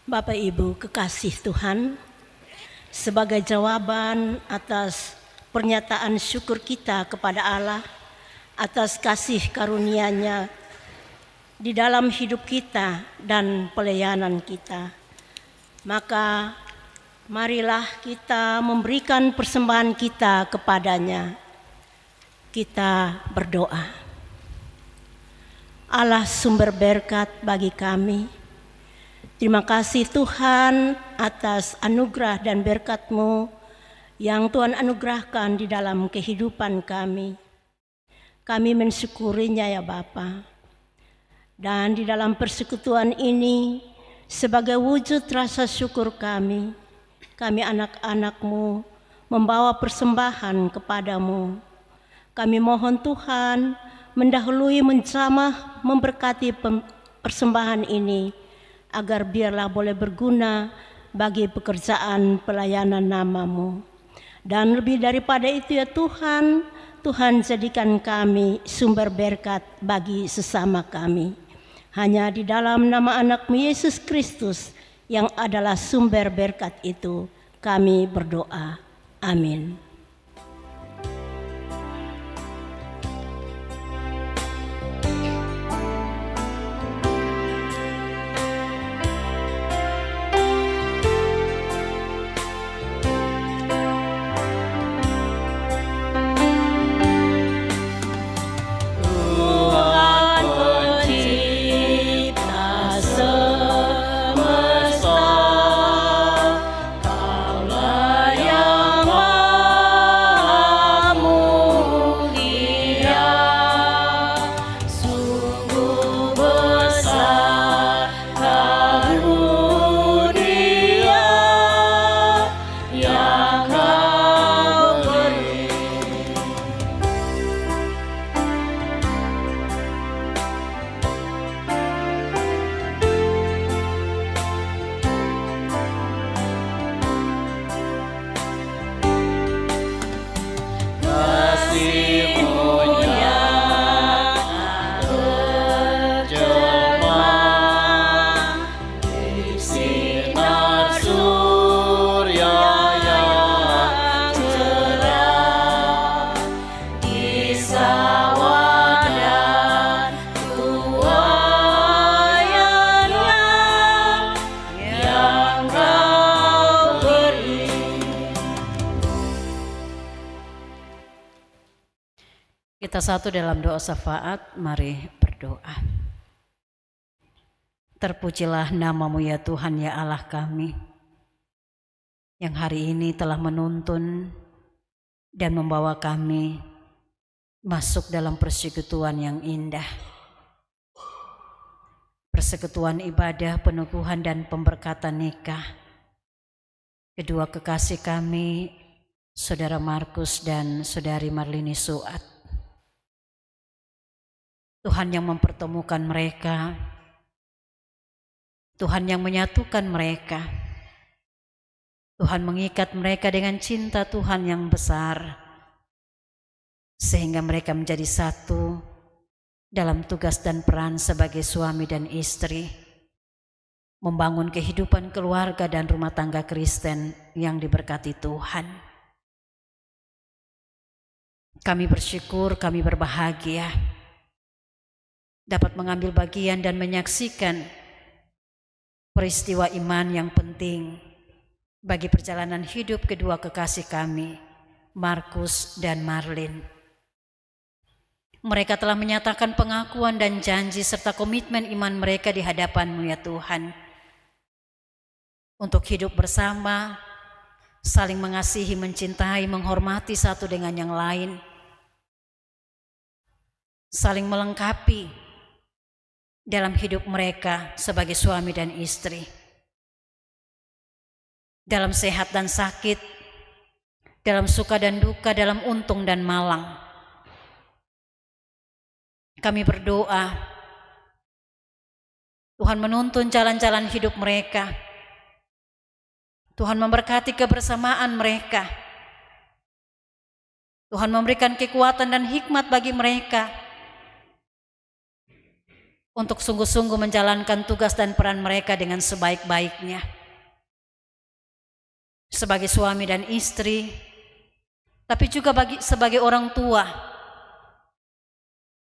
Bapak Ibu kekasih Tuhan, sebagai jawaban atas pernyataan syukur kita kepada Allah atas kasih karunia-Nya di dalam hidup kita dan pelayanan kita, maka marilah kita memberikan persembahan kita kepadanya. Kita berdoa. Allah sumber berkat bagi kami, terima kasih Tuhan atas anugerah dan berkat-Mu yang Tuhan anugerahkan di dalam kehidupan kami. Kami mensyukurinya ya Bapa. Dan di dalam persekutuan ini, sebagai wujud rasa syukur kami anak-anak-Mu membawa persembahan kepadamu. Kami mohon Tuhan mendahului menjamah memberkati persembahan ini, agar biarlah boleh berguna bagi pekerjaan pelayanan nama-Mu. Dan lebih daripada itu ya Tuhan, Tuhan jadikan kami sumber berkat bagi sesama kami. Hanya di dalam nama anak-Mu Yesus Kristus yang adalah sumber berkat itu, kami berdoa. Amin. Kita satu dalam doa syafaat, mari berdoa. Terpujilah nama-Mu ya Tuhan ya Allah kami, yang hari ini telah menuntun dan membawa kami masuk dalam persekutuan yang indah. Persekutuan ibadah, penubuhan dan pemberkatan nikah kedua kekasih kami, Saudara Markus dan Saudari Marlini Suat. Tuhan yang mempertemukan mereka, Tuhan yang menyatukan mereka, Tuhan mengikat mereka dengan cinta Tuhan yang besar, sehingga mereka menjadi satu dalam tugas dan peran sebagai suami dan istri, membangun kehidupan keluarga dan rumah tangga Kristen yang diberkati Tuhan. Kami bersyukur, kami berbahagia dapat mengambil bagian dan menyaksikan peristiwa iman yang penting bagi perjalanan hidup kedua kekasih kami, Markus dan Marlin. Mereka telah menyatakan pengakuan dan janji serta komitmen iman mereka di hadapan-Mu ya Tuhan, untuk hidup bersama, saling mengasihi, mencintai, menghormati satu dengan yang lain, saling melengkapi dalam hidup mereka sebagai suami dan istri, dalam sehat dan sakit, dalam suka dan duka, dalam untung dan malang. Kami berdoa, Tuhan menuntun jalan-jalan hidup mereka, Tuhan memberkati kebersamaan mereka. Tuhan memberikan kekuatan dan hikmat bagi mereka untuk sungguh-sungguh menjalankan tugas dan peran mereka dengan sebaik-baiknya. Sebagai suami dan istri, tapi juga sebagai orang tua,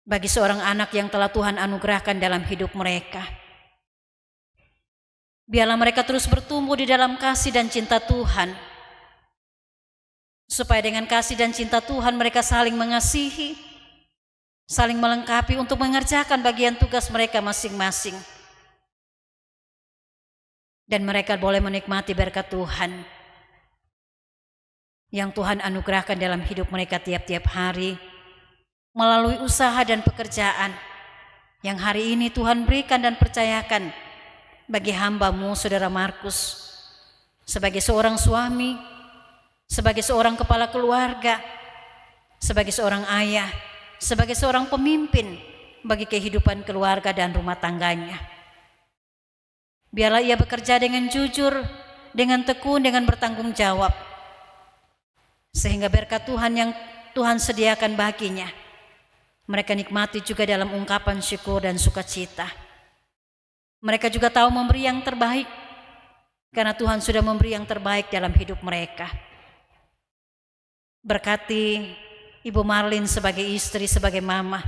bagi seorang anak yang telah Tuhan anugerahkan dalam hidup mereka. Biarlah mereka terus bertumbuh di dalam kasih dan cinta Tuhan, supaya dengan kasih dan cinta Tuhan mereka saling mengasihi, saling melengkapi untuk mengerjakan bagian tugas mereka masing-masing. Dan mereka boleh menikmati berkat Tuhan yang Tuhan anugerahkan dalam hidup mereka tiap-tiap hari, melalui usaha dan pekerjaan yang hari ini Tuhan berikan dan percayakan bagi hamba-Mu Saudara Markus, sebagai seorang suami, sebagai seorang kepala keluarga, sebagai seorang ayah, sebagai seorang pemimpin bagi kehidupan keluarga dan rumah tangganya. Biarlah ia bekerja dengan jujur, dengan tekun, dengan bertanggung jawab, sehingga berkat Tuhan yang Tuhan sediakan baginya mereka nikmati juga dalam ungkapan syukur dan sukacita. Mereka juga tahu memberi yang terbaik, karena Tuhan sudah memberi yang terbaik dalam hidup mereka. Berkati Ibu Marlin sebagai istri, sebagai mama,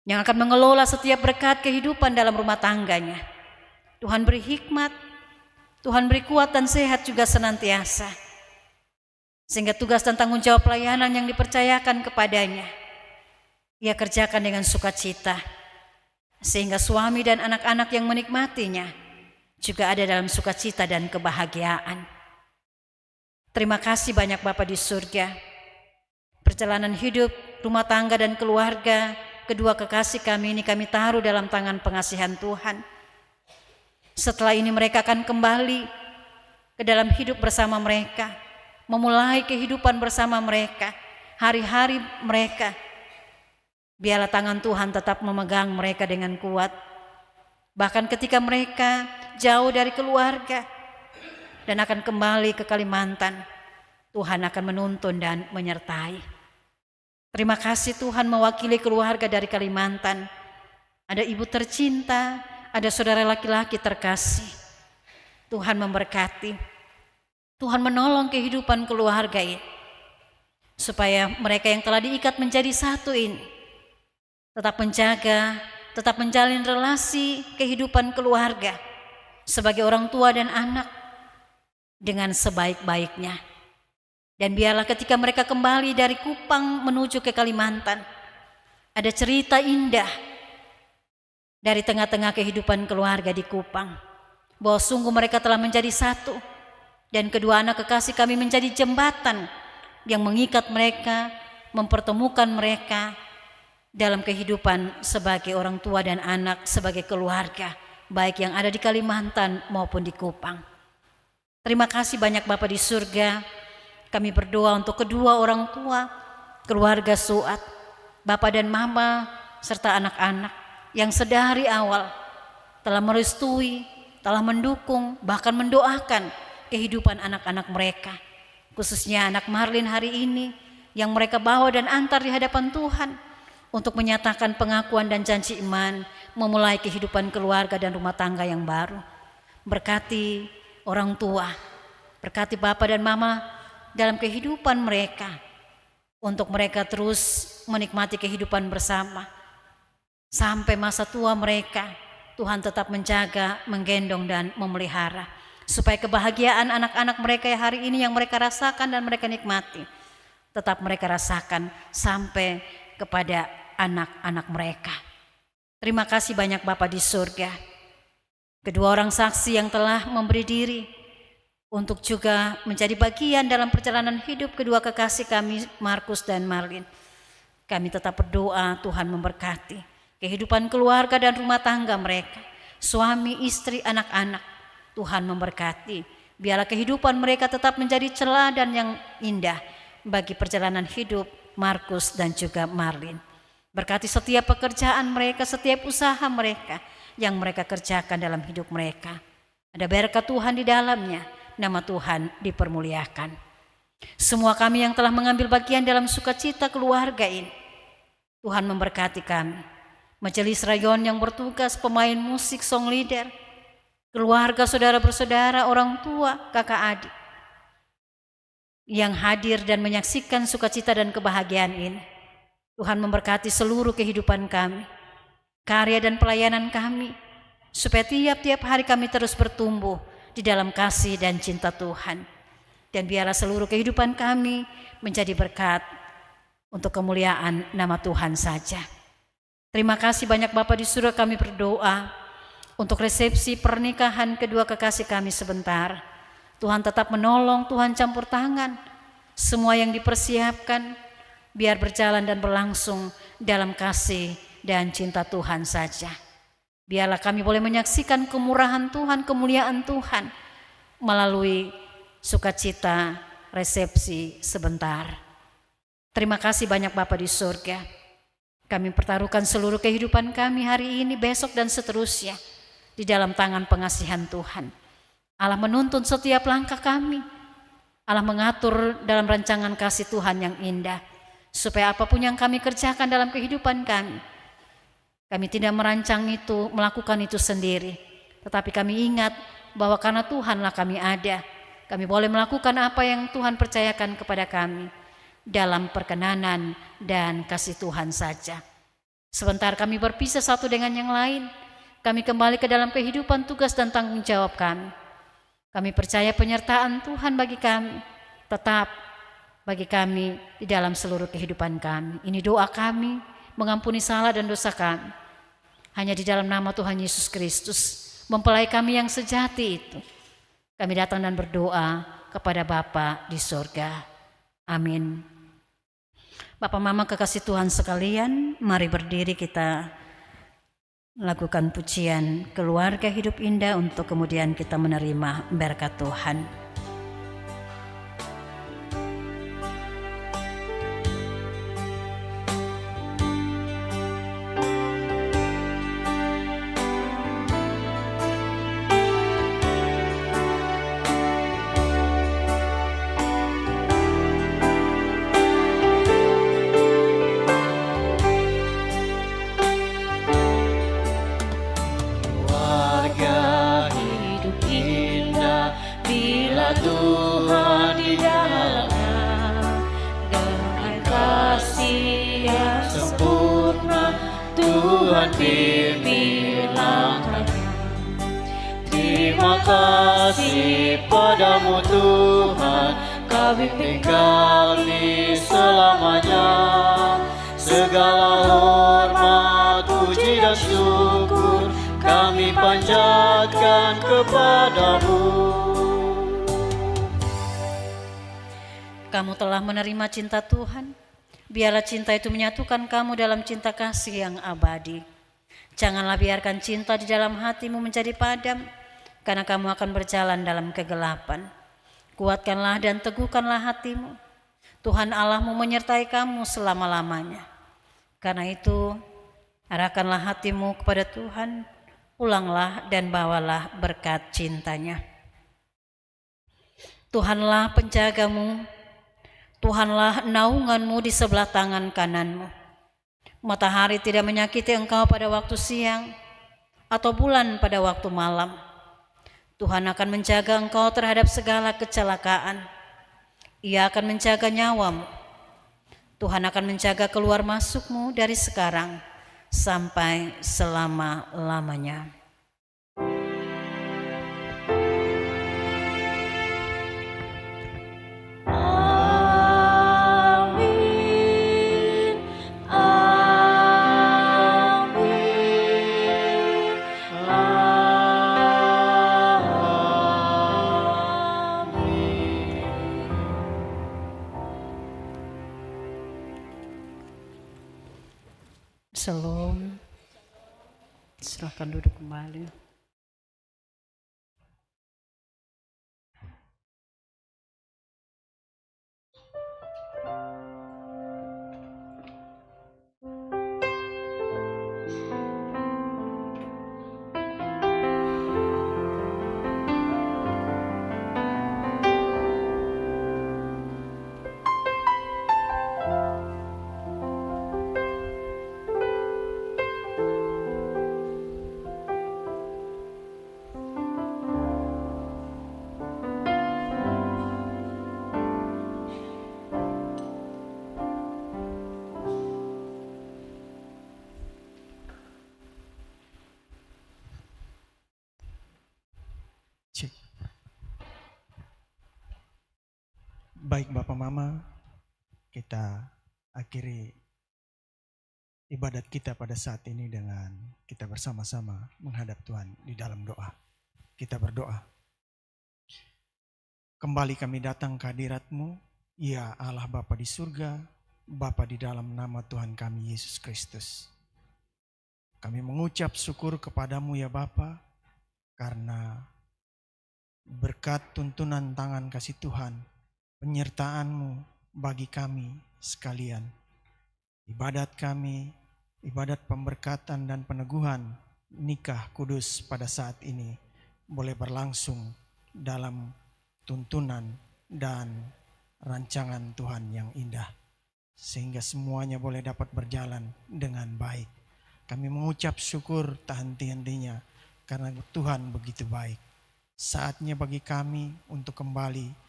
yang akan mengelola setiap berkat kehidupan dalam rumah tangganya. Tuhan beri hikmat, Tuhan beri kuat dan sehat juga senantiasa, sehingga tugas dan tanggung jawab pelayanan yang dipercayakan kepadanya ia kerjakan dengan sukacita, sehingga suami dan anak-anak yang menikmatinya juga ada dalam sukacita dan kebahagiaan. Terima kasih banyak Bapa di surga. Perjalanan hidup, rumah tangga dan keluarga kedua kekasih kami ini kami taruh dalam tangan pengasihan Tuhan. Setelah ini mereka akan kembali ke dalam hidup bersama mereka, memulai kehidupan bersama mereka, hari-hari mereka. Biarlah tangan Tuhan tetap memegang mereka dengan kuat. Bahkan ketika mereka jauh dari keluarga dan akan kembali ke Kalimantan, Tuhan akan menuntun dan menyertai. Terima kasih Tuhan mewakili keluarga dari Kalimantan. Ada ibu tercinta, ada saudara laki-laki terkasih. Tuhan memberkati, Tuhan menolong kehidupan keluarga ini, supaya mereka yang telah diikat menjadi satu ini tetap menjaga, tetap menjalin relasi kehidupan keluarga sebagai orang tua dan anak dengan sebaik-baiknya. Dan biarlah ketika mereka kembali dari Kupang menuju ke Kalimantan, ada cerita indah dari tengah-tengah kehidupan keluarga di Kupang, bahwa sungguh mereka telah menjadi satu, dan kedua anak kekasih kami menjadi jembatan yang mengikat mereka, mempertemukan mereka dalam kehidupan sebagai orang tua dan anak, sebagai keluarga, baik yang ada di Kalimantan maupun di Kupang. Terima kasih banyak Bapa di surga. Kami berdoa untuk kedua orang tua, keluarga Suat, Bapa dan Mama, serta anak-anak yang sedari awal telah merestui, telah mendukung, bahkan mendoakan kehidupan anak-anak mereka. Khususnya anak Marlin hari ini yang mereka bawa dan antar di hadapan Tuhan untuk menyatakan pengakuan dan janji iman, memulai kehidupan keluarga dan rumah tangga yang baru. Berkati orang tua, berkati Bapa dan Mama dalam kehidupan mereka, untuk mereka terus menikmati kehidupan bersama sampai masa tua mereka. Tuhan tetap menjaga, menggendong dan memelihara, supaya kebahagiaan anak-anak mereka hari ini yang mereka rasakan dan mereka nikmati, tetap mereka rasakan sampai kepada anak-anak mereka. Terima kasih banyak Bapa di surga. Kedua orang saksi yang telah memberi diri untuk juga menjadi bagian dalam perjalanan hidup kedua kekasih kami, Markus dan Marlin. Kami tetap berdoa Tuhan memberkati kehidupan keluarga dan rumah tangga mereka, suami, istri, anak-anak. Tuhan memberkati. Biarlah kehidupan mereka tetap menjadi celah dan yang indah bagi perjalanan hidup Markus dan juga Marlin. Berkati setiap pekerjaan mereka, setiap usaha mereka yang mereka kerjakan dalam hidup mereka. Ada berkat Tuhan di dalamnya, nama Tuhan dipermuliakan. Semua kami yang telah mengambil bagian dalam sukacita keluarga ini, Tuhan memberkati kami. Majelis rayon yang bertugas, pemain musik, song leader, keluarga, saudara bersaudara, orang tua, kakak adik yang hadir dan menyaksikan sukacita dan kebahagiaan ini. Tuhan memberkati seluruh kehidupan kami, karya dan pelayanan kami, supaya tiap-tiap hari kami terus bertumbuh di dalam kasih dan cinta Tuhan. Dan biarlah seluruh kehidupan kami menjadi berkat untuk kemuliaan nama Tuhan saja. Terima kasih banyak Bapa di surga, kami berdoa untuk resepsi pernikahan kedua kekasih kami sebentar. Tuhan tetap menolong, Tuhan campur tangan. Semua yang dipersiapkan biar berjalan dan berlangsung dalam kasih dan cinta Tuhan saja. Biarlah kami boleh menyaksikan kemurahan Tuhan, kemuliaan Tuhan melalui sukacita resepsi sebentar. Terima kasih banyak Bapa di surga. Kami pertaruhkan seluruh kehidupan kami hari ini, besok dan seterusnya di dalam tangan pengasihan Tuhan. Allah menuntun setiap langkah kami. Allah mengatur dalam rancangan kasih Tuhan yang indah, supaya apapun yang kami kerjakan dalam kehidupan kami, kami tidak merancang itu, melakukan itu sendiri, tetapi kami ingat bahwa karena Tuhanlah kami ada. Kami boleh melakukan apa yang Tuhan percayakan kepada kami dalam perkenanan dan kasih Tuhan saja. Sebentar kami berpisah satu dengan yang lain, kami kembali ke dalam kehidupan, tugas dan tanggung jawab kami. Kami percaya penyertaan Tuhan bagi kami, tetap bagi kami di dalam seluruh kehidupan kami. Ini doa kami, mengampuni salah dan dosa kami. Hanya di dalam nama Tuhan Yesus Kristus, mempelai kami yang sejati itu, kami datang dan berdoa kepada Bapa di surga. Amin. Bapak Mama kekasih Tuhan sekalian, mari berdiri kita lakukan pujian keluarga hidup indah untuk kemudian kita menerima berkat Tuhan. Tuhan di dalamnya, dengan kasih yang sempurna Tuhan pimpin langkahnya. Terima kasih padamu Tuhan, Kau bimbing kami selamanya. Segala hormat, puji dan syukur kami panjatkan kepadamu. Kamu telah menerima cinta Tuhan, biarlah cinta itu menyatukan kamu dalam cinta kasih yang abadi. Janganlah biarkan cinta di dalam hatimu menjadi padam, karena kamu akan berjalan dalam kegelapan. Kuatkanlah dan teguhkanlah hatimu. Tuhan Allahmu menyertai kamu selama-lamanya. Karena itu, arahkanlah hatimu kepada Tuhan, pulanglah dan bawalah berkat cintanya. Tuhanlah penjagamu, Tuhanlah naunganmu di sebelah tangan kananmu. Matahari tidak menyakiti engkau pada waktu siang, atau bulan pada waktu malam. Tuhan akan menjaga engkau terhadap segala kecelakaan. Ia akan menjaga nyawamu. Tuhan akan menjaga keluar masukmu dari sekarang sampai selama-lamanya. Shalom. Silahkan duduk kembali. Baik Bapak Mama, kita akhiri ibadat kita pada saat ini dengan kita bersama-sama menghadap Tuhan di dalam doa. Kita berdoa. Kembali kami datang ke hadirat-Mu, ya Allah Bapa di surga, Bapa di dalam nama Tuhan kami Yesus Kristus. Kami mengucap syukur kepadamu ya Bapa, karena berkat tuntunan tangan kasih Tuhan, penyertaan-Mu bagi kami sekalian. Ibadat kami, ibadat pemberkatan dan peneguhan nikah kudus pada saat ini boleh berlangsung dalam tuntunan dan rancangan Tuhan yang indah. Sehingga semuanya boleh dapat berjalan dengan baik. Kami mengucap syukur tak henti-hentinya karena Tuhan begitu baik. Saatnya bagi kami untuk kembali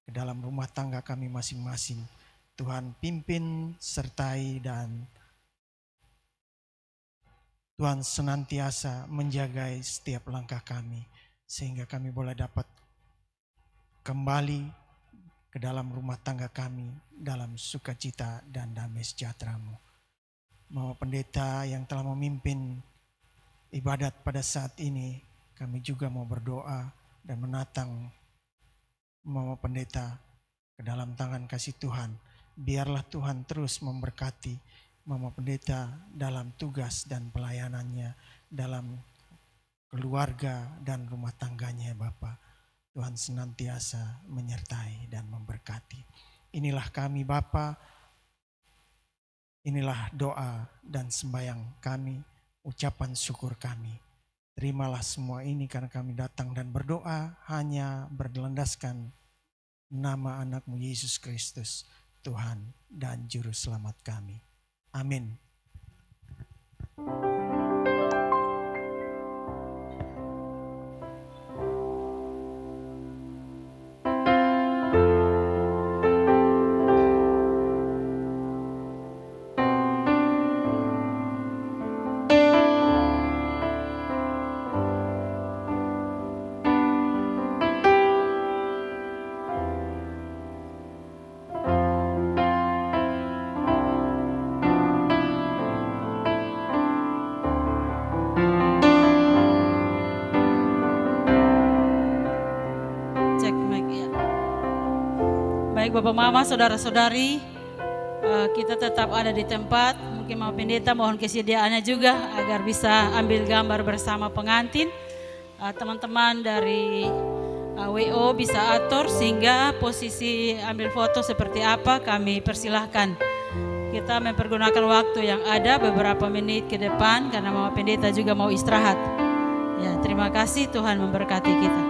ke dalam rumah tangga kami masing-masing. Tuhan pimpin, sertai, dan Tuhan senantiasa menjaga setiap langkah kami, sehingga kami boleh dapat kembali ke dalam rumah tangga kami dalam sukacita dan damai sejahtera-Mu. Mama Pendeta yang telah memimpin ibadat pada saat ini, kami juga mau berdoa dan menatang Mama Pendeta ke dalam tangan kasih Tuhan. Biarlah Tuhan terus memberkati Mama Pendeta dalam tugas dan pelayanannya, dalam keluarga dan rumah tangganya Bapa. Tuhan senantiasa menyertai dan memberkati. Inilah kami Bapa, inilah doa dan sembahyang kami, ucapan syukur kami. Terimalah semua ini karena kami datang dan berdoa hanya berlandaskan nama anak-Mu Yesus Kristus, Tuhan dan Juru Selamat kami. Amin. Baik Bapak Mama, Saudara-saudari, kita tetap ada di tempat. Mungkin Mama Pendeta mohon kesediaannya juga agar bisa ambil gambar bersama pengantin. Teman-teman dari WO bisa atur sehingga posisi ambil foto seperti apa kami persilahkan. Kita mempergunakan waktu yang ada beberapa menit ke depan karena Mama Pendeta juga mau istirahat. Ya, terima kasih, Tuhan memberkati kita.